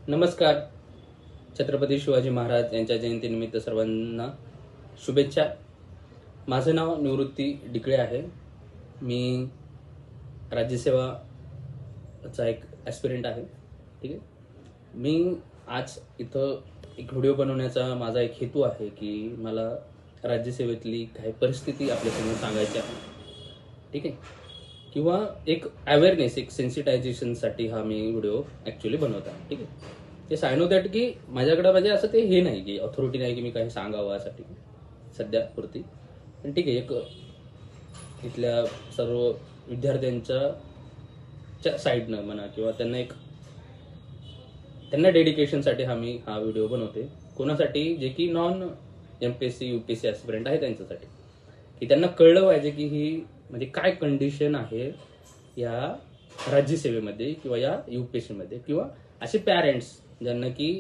नमस्कार. छत्रपती शिवाजी महाराज यांच्या जयंतीनिमित्त सर्वांना शुभेच्छा. माझं नाव निवृत्ती डिकळे आहे. मी राज्यसेवाचा एक ॲस्पिरंट आहे. ठीक आहे. मी आज इथं एक व्हिडिओ बनवण्याचा माझा एक हेतू आहे की मला राज्यसेवेतली काही परिस्थिती आपल्यासमोर सांगायची आहे. ठीक आहे. किंवा एक अवेअरनेस, एक सेन्सिटायझेशनसाठी हा मी व्हिडिओ ॲक्च्युली बनवत आहे. ठीक आहे. ते आय नो दॅट की माझ्याकडे म्हणजे असं ते हे नाही की ऑथॉरिटी नाही की मी काही सांगावं यासाठी सध्या पुरती. पण ठीक आहे, एक इथल्या सर्व विद्यार्थ्यांच्या साईडनं म्हणा किंवा त्यांना डेडिकेशनसाठी हा व्हिडिओ बनवते. कोणासाठी? जे की नॉन MPSC UPSC ॲस्पिरंट आहे त्यांच्यासाठी, की त्यांना कळलं पाहिजे की ही म्हणजे काय कंडिशन आहे या राज्यसेवेमध्ये किंवा या UPSC मध्ये, किंवा असे पॅरेंट्स ज्यांना की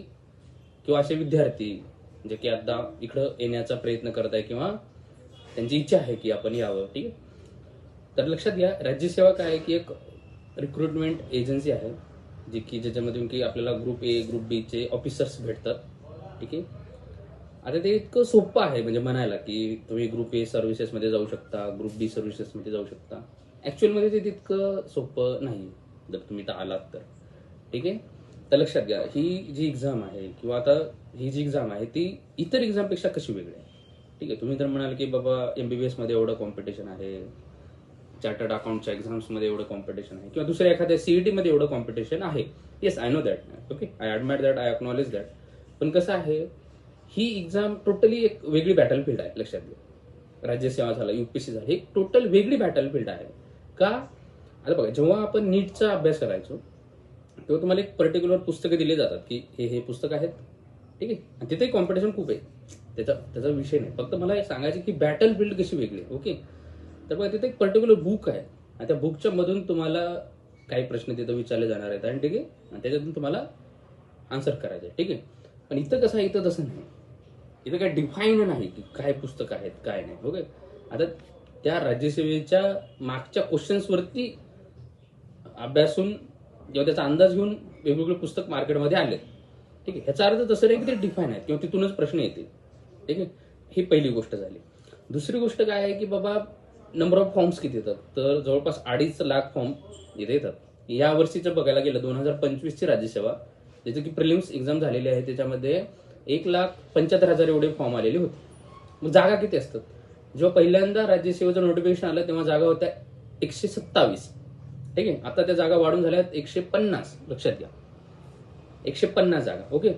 किंवा असे विद्यार्थी जे की आता इकडं येण्याचा प्रयत्न करत आहे किंवा त्यांची इच्छा आहे की आपण यावं. ठीक आहे. तर लक्षात घ्या, राज्यसेवा काय आहे की एक रिक्रुटमेंट एजन्सी आहे जी की ज्याच्यामधून की आपल्याला ग्रुप A ग्रुप B चे ऑफिसर्स भेटतात. ठीक आहे. आता ते इतकं सोपं आहे म्हणजे म्हणायला की तुम्ही ग्रुप A सर्व्हिसेसमध्ये जाऊ शकता, ग्रुप B सर्व्हिसेसमध्ये जाऊ शकता. ॲक्च्युअलमध्ये ते तितकं सोपं नाही जर तुम्ही तर आलात तर. ठीक आहे. तर लक्षात घ्या, ही जी एक्झाम आहे किंवा आता ही जी एक्झाम आहे ती इतर एक्झामपेक्षा कशी वेगळी आहे. ठीक आहे. तुम्ही तर म्हणाल की बाबा MBBS मध्ये एवढं कॉम्पिटिशन आहे, चार्टर्ड अकाउंटच्या एक्झाम्समध्ये एवढं कॉम्पिटिशन आहे, किंवा दुसऱ्या एखाद्या CET मध्ये एवढं कॉम्पिटिशन आहे. Yes, I know that. Okay, I admire that, I acknowledge that. पण कसं आहे, ही एक्झाम टोटली एक वेगळी बॅटलफील्ड आहे. लक्षात घ्या, राज्यसेवा झाला, UPSC झाला, ही टोटल वेगळी बॅटलफील्ड आहे. का? आता बघा, जेव्हा आपण नीटचा अभ्यास करायचो तेव्हा तुम्हाला एक पर्टिक्युलर पुस्तकं दिली जातात की हे पुस्तक आहेत. ठीक आहे. आणि तिथे कॉम्पिटिशन खूप आहे, त्याचा विषय नाही. फक्त मला हे सांगायचं की बॅटलफील्ड कशी वेगळी आहे. ओके. तर बघा, तिथे एक पर्टिक्युलर बुक आहे आणि त्या बुकच्या मधून तुम्हाला काही प्रश्न तिथं विचारले जाणार आहेत आणि ठीक आहे, आणि त्याच्यातून तुम्हाला आन्सर करायचं आहे. ठीक आहे. पण इथं कसं आहे, इथं तसं नाही. इथं काय डिफाईन नाही की काय पुस्तक आहेत काय नाही. ओके. आता त्या राज्यसेवेच्या मागच्या क्वेश्चन्सवरती अभ्यासून किंवा त्याचा अंदाज घेऊन वेगवेगळे पुस्तक मार्केटमध्ये आले. ठीक आहे. ह्याचा अर्थ तसं नाही की ते डिफाईन आहेत किंवा तिथूनच प्रश्न येतील. ठीक आहे. ही पहिली गोष्ट झाली. दुसरी गोष्ट काय आहे की बाबा, नंबर ऑफ फॉर्म्स किती येतात, तर जवळपास 2.5 लाख फॉर्म इथे येतात. या वर्षीचं बघायला गेलं 2025ची राज्यसेवा, ज्याचं की प्रिलिम्स एक्झाम झालेली आहे, त्याच्यामध्ये 1,75,000 एवढे फॉर्म आलेले होते. मग जागा किती असतात? जेव्हा पहिल्यांदा राज्यसेवेचं नोटिफिकेशन आलं तेव्हा जागा होत्या 127. ठीक आहे. आता त्या जागा वाढून झाल्यात 150. लक्षात घ्या, 150 जागा. ओके.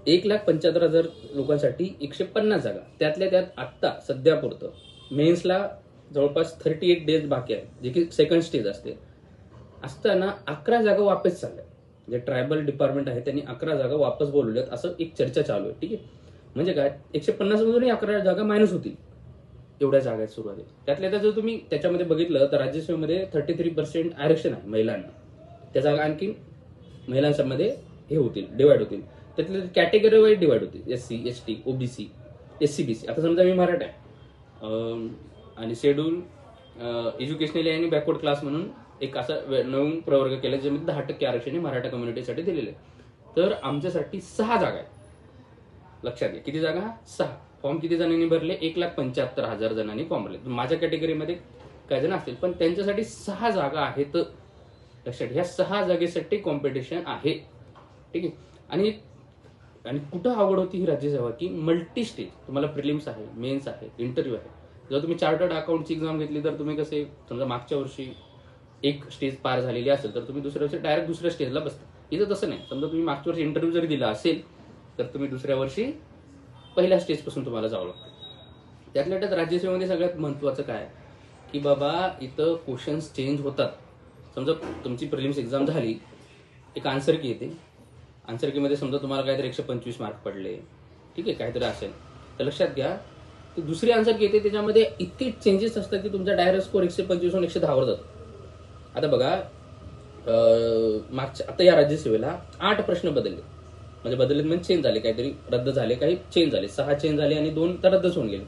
1,75,000 लोकांसाठी 150 जागा. त्यातल्या त्यात आत्ता सध्यापुरतं मेन्सला जवळपास 38 डेज बाकी आहे, जे की सेकंड स्टेज असते. असताना 11 जागा वापस चालल्या. जे ट्रायबल डिपार्टमेंट आहे त्यांनी 11 जागा वापस बोलवल्यात, असं एक चर्चा चालू आहे. ठीक आहे. म्हणजे काय, 150 मधूनही 11 जागा मायनस होतील, एवढ्या जागा आहेत सुरुवातीला. त्यातल्या जर तुम्ही त्याच्यामध्ये बघितलं तर राज्यसेवेमध्ये 33% आरक्षण आहे महिलांना. त्या जागा आणखी महिलांमध्ये हे होतील, डिवाइड होतील. त्यातले कॅटेगरी वाईज डिवाइड होतील, SC ST OBC SC BC. आता समजा मी मराठा आहे आणि शेड्यूल एज्युकेशनली आणि बॅकवर्ड क्लास म्हणून एक असा नवीन प्रवर्ग केला ज्यामध्ये 10% आरक्षण मराठा कम्युनिटीसाठी दिलेले. तर आमच्यासाठी 6 जागा आहेत. लक्षात घ्या, किती जागा? 6. फॉर्म किती जणांनी भरले? 1,75,000 जणांनी फॉर्म भरले. माझ्या कॅटेगरीमध्ये काय जण असतील, पण त्यांच्यासाठी 6 जागा आहेत. लक्षात घ्या, 6 जागेसाठी कॉम्पिटिशन आहे. ठीक आहे. आणि कुठं आवड होती ही राज्यसेवा की मल्टी स्टेज, तुम्हाला प्रिलिम्स आहे, मेन्स आहे, इंटरव्ह्यू आहे. जर तुम्ही चार्टर्ड अकाउंटची एक्झाम घेतली तर तुम्ही कसे, समजा मागच्या वर्षी एक स्टेज पार झालेली असेल तर तुम्ही दुसऱ्या वर्षी डायरेक्ट दुसऱ्या स्टेजला बसता. इथं तसं नाही. समजा तुम्ही मागच्या वर्षी इंटरव्ह्यू जरी दिला असेल तर तुम्ही दुसऱ्या वर्षी पहिल्या स्टेजपासून तुम्हाला जावं लागतं. त्यातल्या त्यात राज्यसेवेमध्ये सगळ्यात महत्त्वाचं काय की बाबा, इथं क्वेश्चन्स चेंज होतात. समजा तुमची प्रिलिम्स एक्झाम झाली, एक आन्सर की येते. आन्सर कीमध्ये समजा तुम्हाला काहीतरी 125 मार्क पडले, ठीक आहे, काहीतरी असेल, तर लक्षात घ्या की दुसरी आन्सर की येते त्याच्यामध्ये इतके चेंजेस असतात की तुमचा डायरेक्ट स्कोर 125 वरून 110 वर जातो. आता बघा, मागच्या आता या राज्यसेवेला 8 प्रश्न बदलले. म्हणजे चेंज झाले, काहीतरी रद्द झाले, काही चेंज झाले. 6 चेंज झाले आणि 2 तर रद्दच होऊन गेले.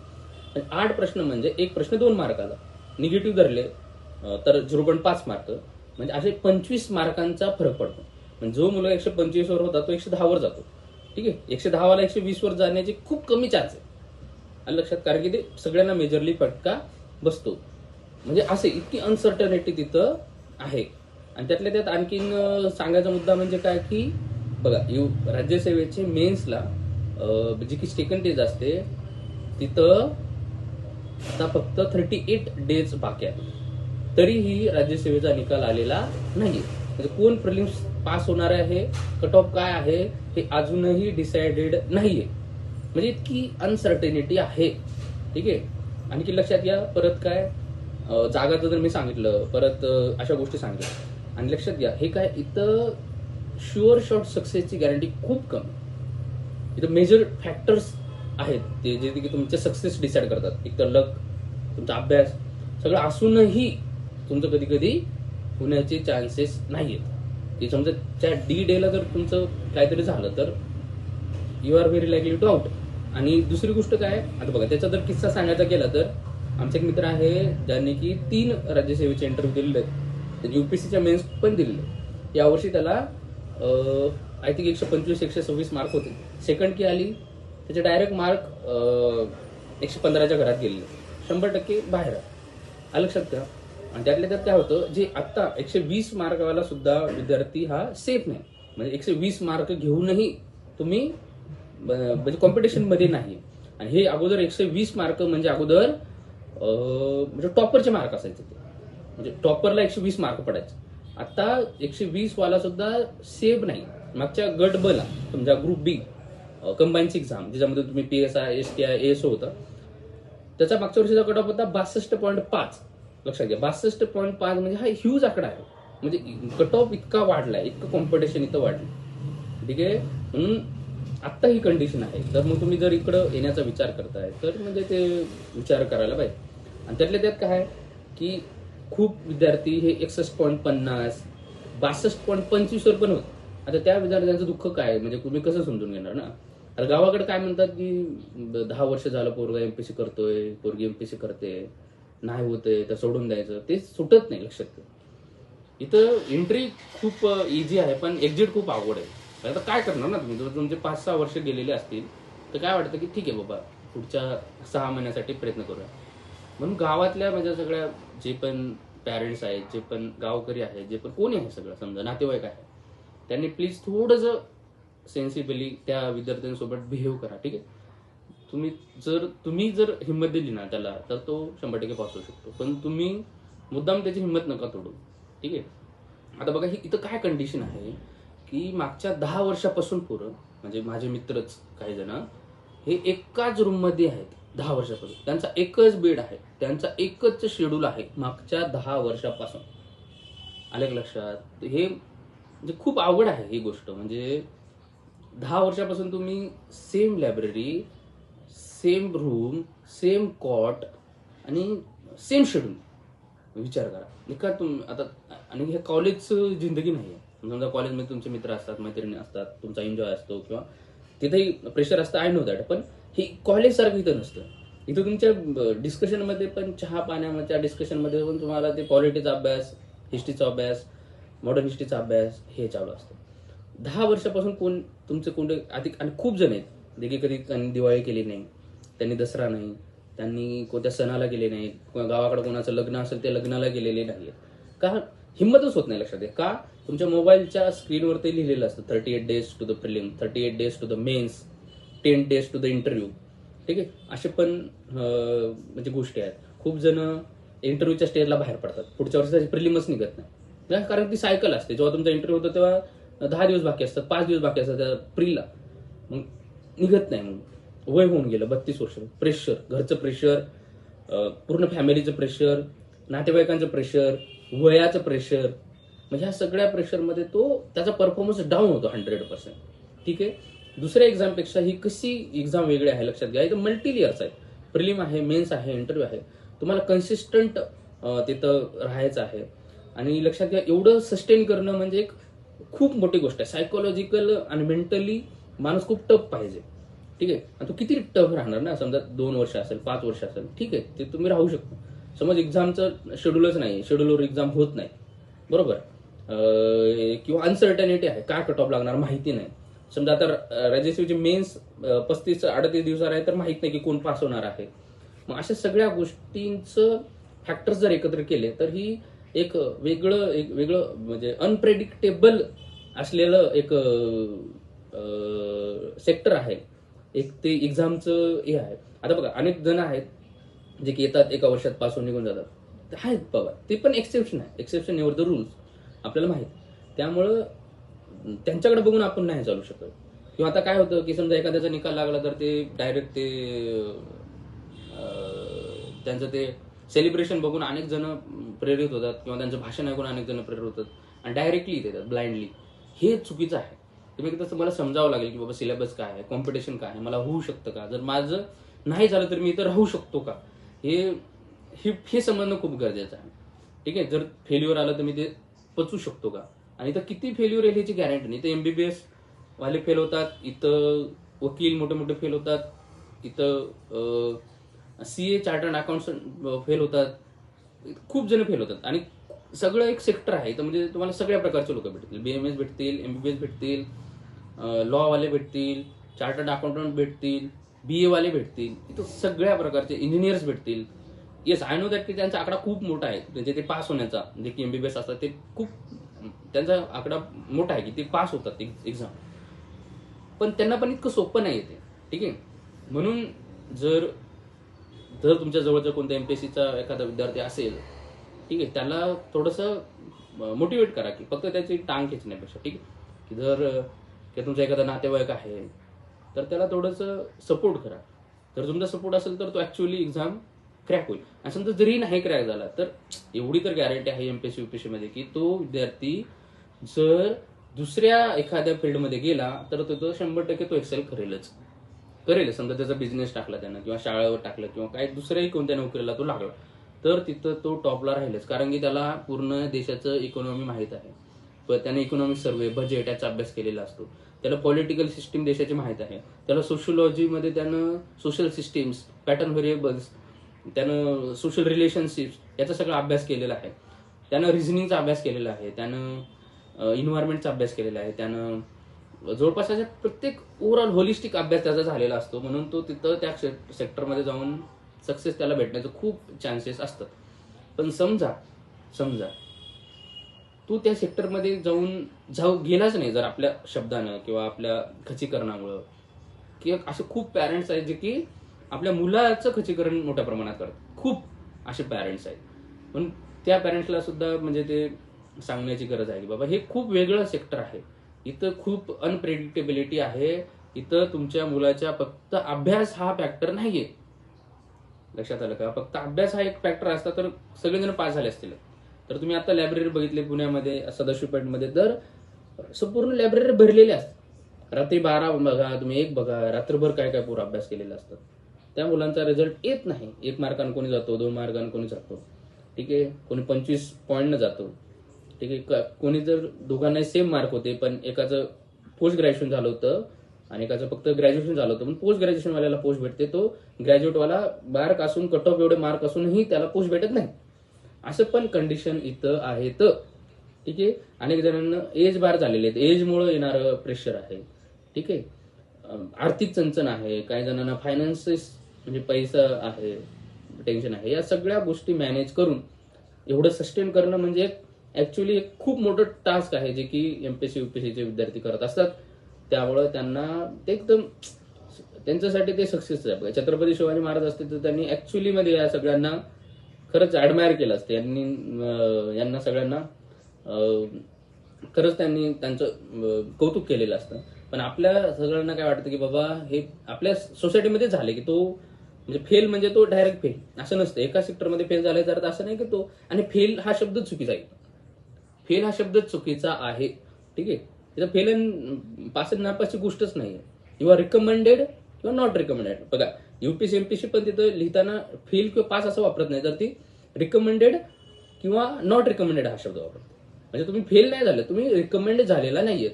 पण 8 प्रश्न म्हणजे एक प्रश्न 2 मार्काचा, निगेटिव्ह धरले तर 0.5 मार्क, म्हणजे असे 25 मार्कांचा फरक पडतो. म्हणजे जो मुलगा 125 वर होता तो 110 वर जातो. ठीक आहे, 110 वाला 120 वर जाण्याचे खूप कमी चान्स आहे. आलं लक्षात, कारण की ते सगळ्यांना मेजरली फटका बसतो. म्हणजे असे इतकी अनसर्टनिटी तिथं आहे. आणि त्यातल्या त्यात आणखीन सांगायचा मुद्दा म्हणजे काय की बघा, राज्यसेवेचे मेन्सला जी की सेकंड स्टेज असते तिथं आता फक्त 38 डेज बाकी आहे, तरीही राज्यसेवेचा निकाल आलेला नाहीये. म्हणजे कोण प्रिलिम्स पास होणार आहे, कट ऑफ काय आहे हे अजूनही डिसाइडेड नाहीये. म्हणजे इतकी अनसर्टेनिटी आहे. ठीक आहे, आणखी लक्षात घ्या परत काय, जागाचं जर मी सांगितलं, परत अशा गोष्टी सांगितल्या. आणि लक्षात घ्या हे काय, इथं शुअर शॉट सक्सेसची गॅरंटी खूप कमी. इथं मेजर फॅक्टर्स आहेत ते जे की तुमचे सक्सेस डिसाईड करतात. एक तर लक, तुमचा अभ्यास, सगळं असूनही तुमचं कधी कधी होण्याचे चान्सेस नाहीयेत. की समजा त्या डी डेला जर तुमचं काहीतरी झालं तर you are very likely to out. आणि दुसरी गोष्ट काय, आता बघा त्याचा जर किस्सा सांगायचा गेला तर आमचा एक मित्र आहे ज्यांनी की 3 राज्यसेवेचे इंटरव्ह्यू दिलेले आहेत, युपीएससीच्या मेन्स पण दिलेले. यावर्षी त्याला आय थिंक 125-126 मार्क होते. सेकंड की आली, त्याचे डायरेक्ट मार्क 115च्या घरात गेलेले, 100% बाहेर आलं लक्षात का. आणि त्यातल्या त्यात काय होतं, जे आत्ता 120 मार्कवाला सुद्धा विद्यार्थी हा सेफ नाही. म्हणजे 120 मार्क घेऊनही तुम्ही म्हणजे कॉम्पिटिशन मध्ये नाही. आणि हे अगोदर 120 मार्क म्हणजे अगोदर म्हणजे टॉपरचे मार्क असायचे ते, म्हणजे टॉपरला 120 मार्क पडायचे. आता 120 वाला सुद्धा सेफ नाही. मागच्या गट ब ला समजा ग्रुप बी कंबाईनची एक्झाम ज्याच्यामध्ये तुम्ही PSI, STI, ASO होता, त्याचा मागच्या वर्षीचा कट ऑफ होता 62.5. लक्षात घ्या, 62.5 म्हणजे हा ह्यूज आकडा आहे. म्हणजे कट ऑफ इतका वाढलाय, इतकं कॉम्पिटिशन इथं वाढलं. ठीक आहे, म्हणून आत्ता ही कंडिशन आहे. तर मग तुम्ही जर इकडं येण्याचा विचार करताय तर म्हणजे ते विचार करायला पाहिजे. आणि त्यातल्या त्यात काय की खूप विद्यार्थी हे 61.50, 62.25 वर पण होत. आता त्या विद्यार्थ्यांचं दुःख काय, म्हणजे तुम्ही कसं समजून घेणार ना. आता गावाकडे काय म्हणतात की 10 वर्ष झालं पोरगा एमपीसी करतोय, पोरगी एमपीसी करते, नाही होते तर सोडून द्यायचं. ते सुटत नाही. लक्षात घ्या, इथं एंट्री खूप इझी आहे पण एक्झिट खूप अवघड आहे. आता काय करणार ना तुम्ही, जर तुमचे 5-6 वर्ष गेलेले असतील तर काय वाटतं की ठीक आहे बाबा, पुढच्या 6 महिन्यासाठी प्रयत्न करूया. म्हणून गावातल्या माझ्या सगळ्या जे पण पॅरेंट्स आहेत, जे पण गावकरी आहेत, जे पण कोणी आहे, सगळं समजा नातेवाईक आहे, त्यांनी प्लीज थोडंसं सेन्सिबली त्या विद्यार्थ्यांसोबत बिहेव करा. ठीक आहे, तुम्ही जर हिंमत दिली ना त्याला तर तो 100% पास होऊ शकतो. पण तुम्ही मुद्दाम त्याची हिंमत नका तोडू. ठीक आहे, आता बघा ही इथं काय कंडिशन आहे की मागच्या 10 वर्षापासून पुरं, म्हणजे माझे मित्रच काही जण हे एकाच रूम मध्ये आहेत 10 वर्षापासून. त्यांचा एकच बेड आहे, त्यांचा एकच शेड्यूल आहे मागच्या 10 वर्षापासून. आले का लक्षात. हे म्हणजे खूप अवघड आहे ही गोष्ट. म्हणजे 10 वर्षापासून तुम्ही same library, same room, same cot आणि सेम शेड्यूल. विचार करा का तुम्ही आता. आणि हे कॉलेजचं जिंदगी नाही आहे. समजा कॉलेजमध्ये तुमचे मित्र असतात, मैत्रिणी असतात, तुमचा एन्जॉय असतो किंवा तिथेही प्रेशर असतं, आय नो दॅट. पण हे कॉलेज सारखं इथं नसतं. इथं तुमच्या डिस्कशनमध्ये पण, चहा पाण्याच्या डिस्कशनमध्ये पण तुम्हाला ते पॉलिटिक्सचा अभ्यास, हिस्ट्रीचा अभ्यास, मॉडर्न हिस्ट्रीचा अभ्यास हे चालू असतं. 10 वर्षापासून तुमचे कोण आणि खूप जण आहेत जे की कधी त्यांनी दिवाळी केली नाही, त्यांनी दसरा नाही, त्यांनी कोणत्या सणाला गेले नाही, गावाकडे कोणाचं लग्न असेल ते लग्नाला गेलेले नाहीत. का हिंमतच होत नाही. लक्षात घ्या, का तुमच्या मोबाईलच्या स्क्रीनवर ते लिहिलेलं असतं 38 days to the prelim, 38 days to the mains, 10 days to the interview. ठीक आहे, असे पण म्हणजे गोष्टी आहेत. खूप जण इंटरव्ह्यूच्या स्टेजला बाहेर पडतात, पुढच्या वर्षी त्याची प्रिलिमच निघत नाही. कारण ती सायकल असते, जेव्हा तुमचा इंटरव्ह्यू होतो तेव्हा 10 दिवस बाकी असतात, 5 दिवस बाकी असतात त्या प्रीला, मग निघत नाही. मग वय होऊन गेलं 32 वर्ष. प्रेशर, घरचं प्रेशर, पूर्ण फॅमिलीचं प्रेशर, नातेवाईकांचं प्रेशर, वयाचं प्रेशर, म्हणजे ह्या सगळ्या प्रेशरमध्ये तो त्याचा परफॉर्मन्स डाऊन होतो 100%. ठीक आहे, दुसऱ्या एक्झामपेक्षा ही कशी एक्झाम वेगळी आहे लक्षात घ्या. इथं मल्टी लेअर्स आहे, प्रिलिम आहे, मेन्स आहे, इंटरव्ह्यू आहे. तुम्हाला कन्सिस्टंट तिथं राहायचं आहे. आणि लक्षात घ्या, एवढं सस्टेन करणं म्हणजे एक खूप मोठी गोष्ट आहे. सायकोलॉजिकल आणि मेंटली माणूस खूप टफ पाहिजे. ठीक आहे, आणि तो किती टफ राहणार ना. समजा 2 वर्ष असेल, 5 वर्ष असेल, ठीक आहे, ते तुम्ही राहू शकतो. समज एक्झामचं शेड्यूलच नाही, शेड्यूलवर एक्झाम होत नाही, बरोबर, किंवा अनसर्टनिटी आहे, काय कट ऑफ लागणार माहिती नाही. समजा आता राजस्वीची मेन्स 35-38 दिवसावर आहे तर माहित नाही की कोण पास होणार आहे. मग अशा सगळ्या गोष्टींचं फॅक्टर्स जर एकत्र केले तर ही एक वेगळं म्हणजे अनप्रेडिक्टेबल असलेलं एक सेक्टर आहे. एक ते एक्झामचं हे आहे. आता बघा अनेक जण आहेत जे की येतात एका वर्षात पास होऊन निघून जातात, आहेत बाबा, ते पण एक्सेप्शन आहे. एक्सेप्शन नेव्हर द रूल्स, आपल्याला माहित. त्यामुळं त्यांच्याकडे बघून आपण नाही चालू शकत. किंवा आता काय होतं की समजा एखाद्याचा निकाल लागला तर ते डायरेक्ट त्यांचं ते सेलिब्रेशन बघून अनेक जण प्रेरित होतात किंवा त्यांचं भाषण ऐकून अनेक जण प्रेरित होतात आणि डायरेक्टली देतात ब्लाइंडली. हे चुकीचं आहे. तुम्ही तसं मला समजावं लागेल की बाबा सिलेबस काय आहे, कॉम्पिटिशन काय आहे, मला होऊ शकतं का, जर माझं नाही झालं तर मी इथं राहू शकतो का, हे समजणं खूप गरजेचं आहे. ठीक आहे. जर फेल्युअर आलं तर मी ते पचू शकतो का, आणि इथं किती फेल्युअर येईल ह्याची गॅरंटी नाही. इथं एमबीबीएस वाले फेल होतात, इथं वकील मोठे मोठे फेल होतात, इथं सीए चार्टर्ड अकाउंटंट फेल होतात, खूप जण फेल होतात. आणि सगळं एक सेक्टर आहे इथं. म्हणजे तुम्हाला सगळ्या प्रकारचे लोक भेटतील, बीएमएस भेटतील, एमबीबीएस भेटतील, लॉ वाले भेटतील, चार्टर्ड अकाउंटंट भेटतील, बीए वाले भेटतील, इथं सगळ्या प्रकारचे इंजिनियर्स भेटतील. येस, आय नो दॅट की त्यांचा आकडा खूप मोठा आहे, म्हणजे ते पास होण्याचा, जे की एमबीबीएस असतात ते खूप त्यांचा आकडा मोठा आहे की ते पास होतात एक्झाम. पण त्यांना पण इतकं सोपं नाही येते. ठीक आहे. म्हणून जर तुमच्या जवळचा कोणत्या एमपीएससीचा एखादा विद्यार्थी असेल, ठीक आहे, त्याला थोडंसं मोटिवेट करा की फक्त त्याची टांग खेचण्यापेक्षा. ठीक आहे. की जर तुमचा एखादा नातेवाईक आहे तर त्याला थोडंसं सपोर्ट करा. जर तुमचा सपोर्ट असेल तर तो ऍक्च्युअली एक्झाम क्रॅक होईल. आणि समजा जरी नाही क्रॅक झाला तर एवढी तर गॅरंटी आहे एमपीएससी युपीएससी मध्ये की तो विद्यार्थी जर दुसऱ्या एखाद्या फील्डमध्ये गेला तर तो 100% तो एक्सेल करेल. समजा त्याचा बिझनेस टाकला त्यानं किंवा शाळेवर टाकलं किंवा काही दुसऱ्याही कोणत्या नोकरीला तो लागला तर तिथं तो टॉपला राहीलच. कारण की त्याला पूर्ण देशाचं इकॉनॉमी माहीत आहे. पण त्याने इकॉनॉमिक सर्व्हे, बजेट याचा अभ्यास केलेला असतो. त्याला पॉलिटिकल सिस्टीम देशाची माहीत आहे. त्याला सोशिओलॉजीमध्ये त्यानं सोशल सिस्टीम्स, पॅटर्न व्हेरिएबल्स, त्यानं सोशल रिलेशनशिप्स याचा सगळा अभ्यास केलेला आहे. त्यानं रिझनिंगचा अभ्यास केलेला आहे. त्यानं इन्व्हायरमेंटचा अभ्यास केलेला आहे. त्यानं जवळपास अशा प्रत्येक ओव्हरऑल होलिस्टिक अभ्यास त्याचा झालेला असतो. म्हणून तो तिथं त्या सेक्टरमध्ये जाऊन सक्सेस त्याला भेटण्याचं खूप चान्सेस असतात. पण समजा तू त्या सेक्टरमध्ये गेलाच नाही जर आपल्या शब्दानं किंवा आपल्या खचीकरणामुळं, की असे खूप पॅरेंट्स आहेत जे की आपल्या मुलाचं खचीकरण मोठ्या प्रमाणात करतात. खूप असे पॅरेंट्स आहेत. पण त्या पॅरेंट्सला सुद्धा म्हणजे ते सांगण्याची गरज आहे की बाबा हे खूप वेगळं सेक्टर आहे. इथं खूप अनप्रेडिक्टेबिलिटी आहे. इथं तुमच्या मुलाच्या फक्त अभ्यास हा फॅक्टर नाहीये. लक्षात आलं का? फक्त अभ्यास हा एक फॅक्टर असता तर सगळेजण पास झाले असतील. तर तुम्ही आता लायब्ररी बघितली पुण्यामध्ये सदाशिव पेठमध्ये, तर संपूर्ण लायब्ररी भरलेली असतात. रात्री 12 बघा, तुम्ही 1 बघा, रात्रभर काय काय पूर्ण अभ्यास केलेला असतात. त्या मुलांचा रिझल्ट येत नाही. 1 मार्कानं कोणी जातो, 2 मार्कानं कोणी जातो. ठीक आहे. कोणी 25 पॉईंटनं जातो. ठीक आहे. कोणी जर दोघांनाही सेम मार्क होते पण एकाचं पोस्ट ग्रॅज्युएशन झालं होतं आणि एकाचं फक्त ग्रॅज्युएशन झालं होतं, पण पोस्ट ग्रॅज्युएशन वाल्याला पोस्ट भेटते, तो ग्रॅज्युएटवाला मार्क असून कट ऑफ एवढे मार्क असूनही त्याला पोस्ट भेटत नाही. असं पण कंडिशन इथं आहेत. ठीक आहे. अनेक जणांना एज बार झालेले आहेत, एजमुळे येणारं प्रेशर आहे. ठीक आहे. आर्थिक चणचण आहे, काही जणांना फायनान्सेस म्हणजे पैसा आहे, टेन्शन आहे. या सगळ्या गोष्टी मॅनेज करून एवढं सस्टेन करणं म्हणजे ऍक्च्युअली एक खूप मोठं टास्क आहे जे की एमपीएससी युपीएससीचे विद्यार्थी करत असतात. त्यामुळे त्यांना ते एकदम त्यांच्यासाठी ते सक्सेस आहे. छत्रपती शिवाजी महाराज असते तर त्यांनी ऍक्च्युअली मध्ये या सगळ्यांना खरंच ऍडमायर केलं असतं. यांना सगळ्यांना खरंच त्यांनी त्यांचं कौतुक केलेलं असतं. पण आपल्या सगळ्यांना काय वाटतं की बाबा हे आपल्या सोसायटीमध्ये झाले की तो म्हणजे फेल म्हणजे तो डायरेक्ट फेल असं नसतं. एका सेक्टरमध्ये फेल झालाय तर असं नाही की तो, आणि फेल हा शब्द चुकीचा आहे. फेल हा शब्द चुकीचा आहे. ठीक आहे. तिथं फेल अँड पास अँड नापासची गोष्टच नाहीये. यू आर रिकमेंडेड किंवा नॉट रिकमेंडेड. बघा युपीएससी एमपीएससी पण तिथं लिहिताना फेल किंवा पास असं वापरत नाही, तर ती रिकमेंडेड किंवा नॉट रिकमेंडेड हा शब्द वापरतो. म्हणजे तुम्ही फेल नाही झाले, तुम्ही रिकमेंड झालेला नाहीये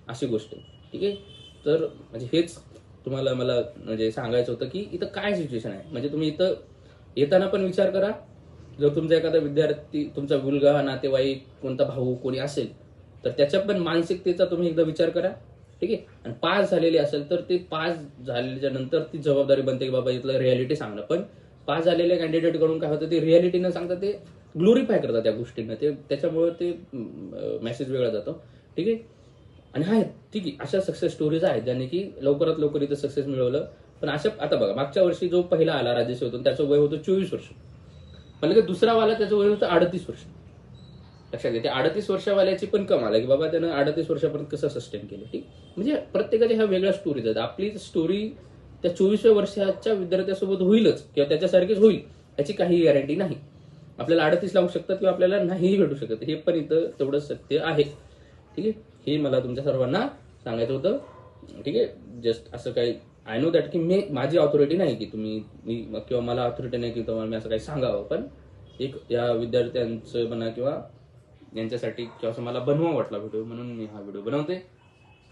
अशी गोष्ट. ठीक आहे. तर म्हणजे हेच तुम्हाला मला म्हणजे सांगायचं होतं की इथं काय सिच्युएशन आहे. म्हणजे तुम्ही इथं येताना पण विचार करा जर तुमचा एखादा विद्यार्थी, तुमचा मुलगा, नातेवाईक, कोणता भाऊ कोणी असेल तर त्याच्या पण मानसिकतेचा तुम्ही एकदा विचार करा. ठीक आहे. आणि पास झालेले असेल तर ते पास झाल्याच्या नंतर ती जबाबदारी बनते की बाबा इथलं रियालिटी सांगणं. पण पास झालेल्या कॅन्डिडेट कडून काय होतं, ते रियालिटी न सांगता ते ग्लोरीफाय करतात त्या गोष्टींना, ते त्याच्यामुळे ते मेसेज वेगळा जातो. ठीक आहे. आणि आहेत ठीक आहे अशा सक्सेस स्टोरीज आहेत ज्यांनी की लवकरात लवकर इथं सक्सेस मिळवलं. पण अशा आता बघा, मागच्या वर्षी जो पहिला आला राज्यसेवेतून त्याचं वय होतं 24 वर्ष. पण लगेच दुसरा वाला त्याचं वय होतं 38 वर्ष. लक्षात घ्या, त्या 38 वर्षावाल्याची पण कमाल आहे की बाबा त्यानं 38 वर्षापर्यंत कसं सस्टेन केलं. ठीक. म्हणजे प्रत्येकाच्या ह्या वेगळ्या स्टोरीज आहेत. आपली स्टोरी त्या 24व्या वर्षाच्या विद्यार्थ्यासोबत होईलच किंवा त्याच्यासारखीच होईल याची काही गॅरंटी नाही. आपल्याला 38 लागू शकतात किंवा आपल्याला नाहीही भेटू शकत. हे पण इथं तेवढं सत्य आहे. ठीक आहे. हे मला तुमच्या सर्वांना सांगायचं होतं. ठीक आहे. जस्ट असं काही आय नो दॅट की माझी ऑथॉरिटी नाही की मी किंवा मला ऑथॉरिटी नाही की तुम्हाला मी असं काही सांगावं. पण एक या विद्यार्थ्यांचं म्हणा किंवा यांच्यासाठी किंवा असं मला बनवा वाटला व्हिडिओ म्हणून मी हा व्हिडिओ बनवते.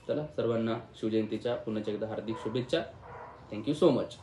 चला सर्वांना शिवजयंतीच्या पुन्हा एकदा हार्दिक शुभेच्छा. Thank you so much.